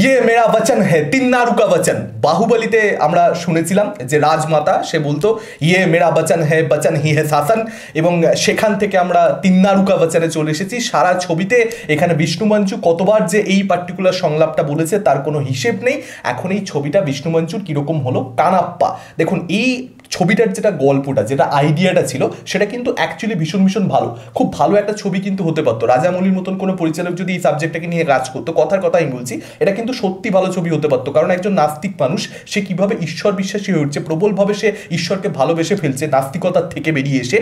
ইয়ে মেরা বচন হ্যায় তিন্নারু কা বচন। বাহুবলীতে আমরা শুনেছিলাম যে রাজমাতা সে বলতো ইয়ে মেরা বচন হি হে শাসন, এবং সেখান থেকে আমরা তিন্নারু কা বচনে চলে এসেছি। সারা ছবিতে এখানে বিষ্ণু মঞ্চু কতবার যে এই পার্টিকুলার সংলাপটা বলেছে তার কোনো হিসেব নেই। এখন এই ছবিটা বিষ্ণু মঞ্চুর কিরকম হলো কানাপ্পা। দেখুন এই ছবিটার যেটা গল্পটা, যেটা আইডিয়াটা ছিল, সেটা কিন্তু অ্যাকচুয়ালি ভীষণ ভীষণ ভালো, খুব ভালো একটা ছবি কিন্তু হতে পারতো। রাজামৌলির মতন কোনো পরিচালক যদি এই সাবজেক্টটাকে নিয়ে কাজ করতো, কথার কথা আমি বলছি, এটা কিন্তু সত্যি ভালো ছবি হতে পারতো। কারণ একজন নাস্তিক মানুষ সে কিভাবে ঈশ্বর বিশ্বাসী হয়ে উঠছে, প্রবলভাবে সে ঈশ্বরকে ভালোবেসে ফেলছে নাস্তিকতার থেকে বেরিয়ে এসে,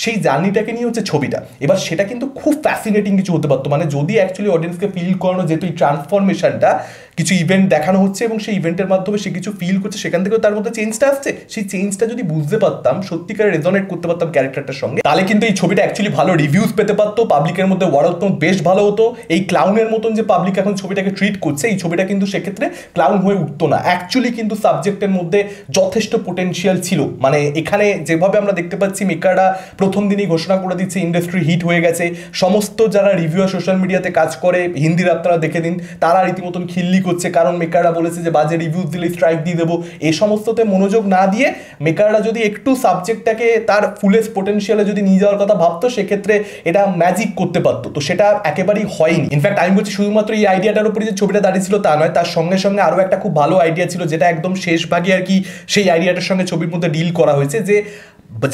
সেই জার্নিটাকে নিয়ে হচ্ছে ছবিটা। এবার সেটা কিন্তু খুব ফ্যাসিনেটিং কিছু হতে পারতো, মানে যদি অ্যাকচুয়ালি অডিয়েন্সকে ফিল করানো যেত এই ট্রান্সফরমেশনটা, কিছু ইভেন্ট দেখানো হচ্ছে এবং সেই ইভেন্টের মাধ্যমে সে কিছু ফিল করছে, সেখান থেকেও তার মধ্যে চেঞ্জটা আসছে, সেই চেঞ্জটা যদি বুঝতে পারতাম, সত্যিকারে রেজনেট করতে পারতাম ক্যারেক্টারটার সঙ্গে, তাহলে কিন্তু এই ছবিটা অ্যাকচুয়ালি ভালো রিভিউজ পেতে পারতো, পাবলিকের মধ্যে ওয়ার্ড অফ মাউথ বেশ ভালো হতো। এই ক্লাউনের মতন যে পাবলিক এখন ছবিটাকে ট্রিট করছে, এই ছবিটা কিন্তু সেক্ষেত্রে ক্লাউন হয়ে উঠতো না। অ্যাকচুয়ালি কিন্তু সাবজেক্টের মধ্যে যথেষ্ট পোটেনশিয়াল ছিল। মানে এখানে যেভাবে আমরা দেখতে পাচ্ছি, মেকাররা প্রথম দিনই ঘোষণা করে দিচ্ছে ইন্ডাস্ট্রি হিট হয়ে গেছে। সমস্ত যারা রিভিউয়ার সোশ্যাল মিডিয়াতে কাজ করে, হিন্দির আপনারা দেখে দিন, তারা রীতিমতন খিল্লি করছে, কারণ মেকাররা বলেছে যে বাজে রিভিউজ দিলে স্ট্রাইক দিয়ে দেবো। এই সমস্ততে মনোযোগ না দিয়ে মেকাররা যদি একটু সাবজেক্টটাকে তার ফুলেস্ট পোটেনশিয়ালে যদি নিয়ে যাওয়ার কথা ভাবতো, সেক্ষেত্রে এটা ম্যাজিক করতে পারতো। তো সেটা একেবারেই হয়নি। ইনফ্যাক্ট আমি বলছি শুধুমাত্র এই আইডিয়াটার উপরে যে ছবিটা দাঁড়িয়েছিল তা নয়, তার সঙ্গে সঙ্গে আরও একটা খুব ভালো আইডিয়া ছিল, যেটা একদম শেষ ভাগে আর কি সেই আইডিয়াটার সঙ্গে ছবির মধ্যে ডিল করা হয়েছে, যে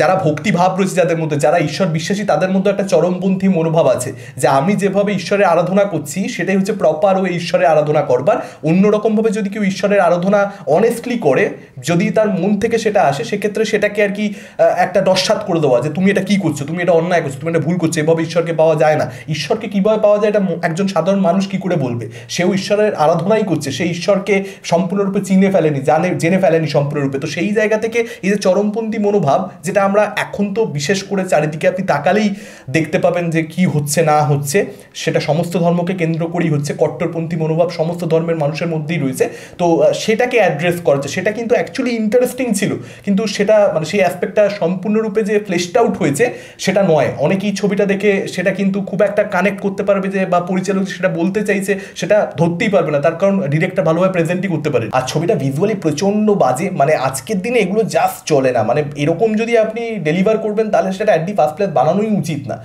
যারা ভক্তিভাব রয়েছে যাদের মধ্যে, যারা ঈশ্বর বিশ্বাসী, তাদের মধ্যে একটা চরমপন্থী মনোভাব আছে যে আমি যেভাবে ঈশ্বরের আরাধনা করছি সেটাই হচ্ছে প্রপার ওই ঈশ্বরের আরাধনা করবার। অন্যরকমভাবে যদি কেউ ঈশ্বরের আরাধনা অনেস্টলি করে, যদি তার মন থেকে সেটা আসে, সেক্ষেত্রে সেটাকে আর কি একটা নস্যাৎ করে দেওয়া যে তুমি এটা কি করছো, তুমি এটা অন্যায় করছো, তুমি এটা ভুল করছো, এভাবে ঈশ্বরকে পাওয়া যায় না। ঈশ্বরকে কীভাবে পাওয়া যায় এটা একজন সাধারণ মানুষ কি করে বলবে? সেও ঈশ্বরের আরাধনাই করছে, সেই ঈশ্বরকে সম্পূর্ণরূপে জেনে ফেলেনি সম্পূর্ণরূপে। তো সেই জায়গা থেকে এই যে চরমপন্থী মনোভাব, যেটা আমরা এখন তো বিশেষ করে চারিদিকে আপনি তাকালেই দেখতে পাবেন যে কি হচ্ছে না হচ্ছে, সেটা সমস্ত ধর্মকে কেন্দ্র করেই হচ্ছে। কট্টরপন্থী মনোভাব সমস্ত ধর্মের মানুষের মধ্যেই রয়েছে। তো সেটাকে অ্যাড্রেস করেছে, সেটা কিন্তু অ্যাকচুয়ালি ইন্টারেস্টিং ছিল, কিন্তু সেটা মানে সেই অ্যাসপেক্টটা সম্পূর্ণরূপে যে ফ্লেশড আউট হয়েছে সেটা নয়। অনেকেই ছবিটা দেখে সেটা কিন্তু খুব একটা কানেক্ট করতে পারবে যে, বা পরিচালক সেটা বলতে চাইছে সেটা ধরতেই পারবে না, তার কারণ ডিরেক্টর ভালোভাবে প্রেজেন্টই করতে পারে। আর ছবিটা ভিজুয়ালি প্রচণ্ড বাজে, মানে আজকের দিনে এগুলো জাস্ট চলে না। মানে এরকম যদি আপনি ডেলিভার করবেন তাহলে সেটা অ্যাট দি ফার্স্ট প্লেস বানানোই উচিত না।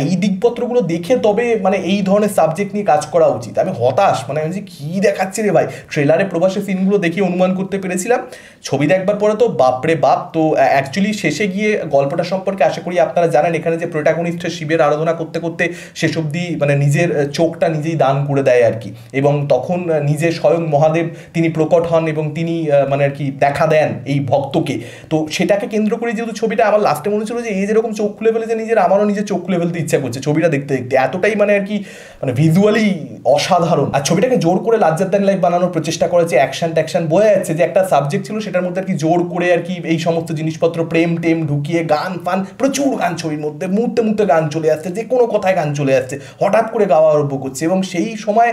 এই দিকপত্রগুলো দেখে তবে মানে এই ধরনের সাবজেক্ট নিয়ে কাজ করা উচিত। আমি হতাশ, মানে আমি যে কী দেখাচ্ছি রে ভাই। ট্রেলারে প্রবাসী সিনগুলো দেখে অনুমান করতে পেরেছিলাম, ছবি দেখবার পরে তো বাপরে বাপ। তো অ্যাকচুয়ালি শেষে গিয়ে গল্পটা সম্পর্কে আশা করি আপনারা জানেন, এখানে যে প্রোটাগনিস্ট শিবের আরাধনা করতে করতে শেষ অবধি মানে নিজের চোখটা নিজেই দান করে দেয় আর কি, এবং তখন নিজে স্বয়ং মহাদেব তিনি প্রকট হন এবং তিনি মানে আর কি দেখা দেন এই ভক্তকে। তো সেটাকে কেন্দ্র করে যেহেতু ছবিটা, আমার লাস্টে মনে হচ্ছিল যে এই যেরকম চোখ খুলে ফেলেছে নিজের, আমারও নিজের চোখ খুলে ফেলতে ইচ্ছা করছে ছবিটা দেখতে দেখতে, এতটাই মানে আর কি মানে ভিজুয়ালি অসাধারণ। আর ছবিটাকে জোর করে লার্জার দ্যান লাইফ বানানোর প্রচেষ্টা করেছে, অ্যাকশন ট্যাকশন বোঝা যাচ্ছে যে একটা সাবজেক্ট ছিল সেটার মধ্যে আর কি জোর করে আর কি এই সমস্ত জিনিসপত্র প্রেম টেম ঢুকিয়ে, গান ফান, প্রচুর গান ছবির মধ্যে, মুহূর্তে মুহূর্তে গান চলে আসছে, যে কোনো কথায় গান চলে আসছে, হঠাৎ করে গাওয়া আরম্ভ করছে, এবং সেই সময়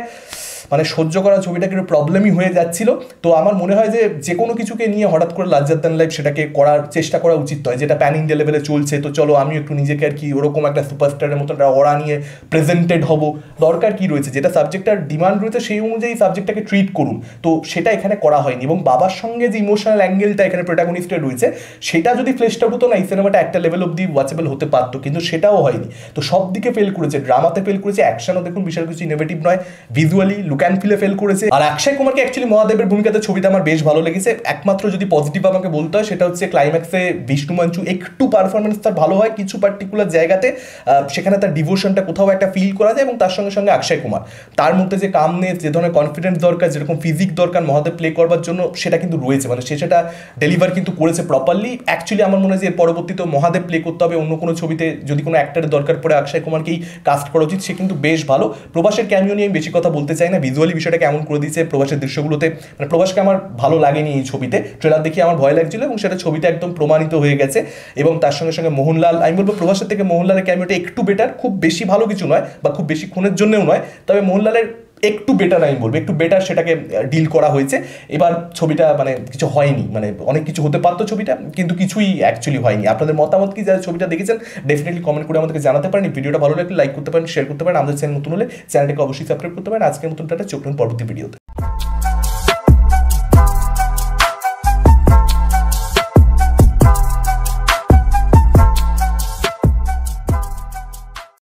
মানে সহ্য করা ছবিটা কিন্তু প্রবলেমই হয়ে যাচ্ছিল। তো আমার মনে হয় যে যে কোনো কিছুকে নিয়ে হঠাৎ করে লার্জার দ্যান লাইফ সেটাকে করার চেষ্টা করা উচিত নয়, যেটা প্যান ইন্ডিয়া লেভেলে চলছে। তো চলো আমি একটু নিজেকে আর কি ওরকম একটা সুপারস্টারের মতো একটা ওরা নিয়ে প্রেজেন্টেড হব, দরকার কি রয়েছে? যেটা সাবজেক্টটার ডিমান্ড রয়েছে সেই অনুযায়ী সাবজেক্টটাকে ট্রিট করুন। তো সেটা এখানে করা হয়নি, এবং বাবার সঙ্গে যে ইমোশনাল অ্যাঙ্গেলটা এখানে প্রোটাগনিস্টের রয়েছে, সেটা যদি ফ্লেশড আউট হতো না, এই সিনেমাটা একটা লেভেল অব্দি ওয়াচেবল হতে পারতো, কিন্তু সেটাও হয়নি। তো সব দিকে ফেল করেছে, ড্রামাতে ফেল করেছে, অ্যাকশনও দেখুন বিশাল কিছু ইনোভেটিভ নয়, visually look and fillet fail করেছে। আর অক্ষয় কুমারকে অ্যাকচুয়ালি মহাদেবের ভূমিকাতে ছবিটা আমার বেশ ভালো লেগেছে। একমাত্র যদি পজিটিভ আমাকে বলতে হয় সেটা হচ্ছে ক্লাইম্যাক্সে বিষ্ণু মঞ্চু একটু পারফরমেন্স তার ভালো হয় কিছু পার্টিকুলার জায়গাতে, সেখানে তার ডিভোশনটা কোথাও একটা ফিল করা যায়, এবং তার সঙ্গে সঙ্গে অক্ষয় কুমার তার মধ্যে যে কামনেস, যে ধরনের কনফিডেন্স দরকার, যেরকম ফিজিক দরকার মহাদেব প্লে করবার জন্য, সেটা কিন্তু রয়েছে, মানে সে সেটা ডেলিভার কিন্তু করেছে প্রপারলি। অ্যাকচুয়ালি আমার মনে হয় যে এর পরবর্তীতে মহাদেব প্লে করতে হবে, অন্য কোনো ছবিতে যদি কোনো অ্যাক্টারের দরকার পড়ে অক্ষয় কুমারকেই কাস্ট করা উচিত, সে কিন্তু বেশ ভালো। প্রবাসের ক্যামিও নিয়ে আমি বেশি কথা বলতে চাই না, ভিজুয়ালি বিষয়টা কেমন করে দিয়েছে প্রবাসের দৃশ্যগুলোতে, মানে প্রবাসকে আমার ভালো লাগেনি এই ছবিতে, ট্রেলার দেখে আমার ভয় লাগছিল, এবং সেটা ছবিতে একদম প্রমাণিত হয়ে গেছে। এবং তার সঙ্গে সঙ্গে মোহনলাল, আমি বলবো প্রবাসের থেকে মোহনলালের ক্যামিওটা একটু বেটার, খুব বেশি ভালো কিছু নয় বা খুব বেশি খুনের জন্যও নয়, তবে মোহনলালের একটু বেটার, আমি বলবো একটু বেটার সেটাকে ডিল করা হয়েছে। এবার ছবিটা মানে কিছু হয়নি, মানে অনেক কিছু হতে পারতো ছবিটা, কিন্তু কিছুই অ্যাকচুয়ালি হয়নি। আপনাদের মতামত কি, যারা ছবিটা দেখেছেন ডেফিনেটলি কমেন্ট করে আমাদেরকে জানাতে পারেন। ভিডিওটা ভালো লাগলে লাইক করতে পারেন, শেয়ার করতে পারেন, আমাদের চ্যানেল নতুন হলে চ্যানেলটাকে অবশ্যই সাবস্ক্রাইব করতে পারেন। আজকের মতন টাটা, চোখ রাখুন পরবর্তী ভিডিওতে।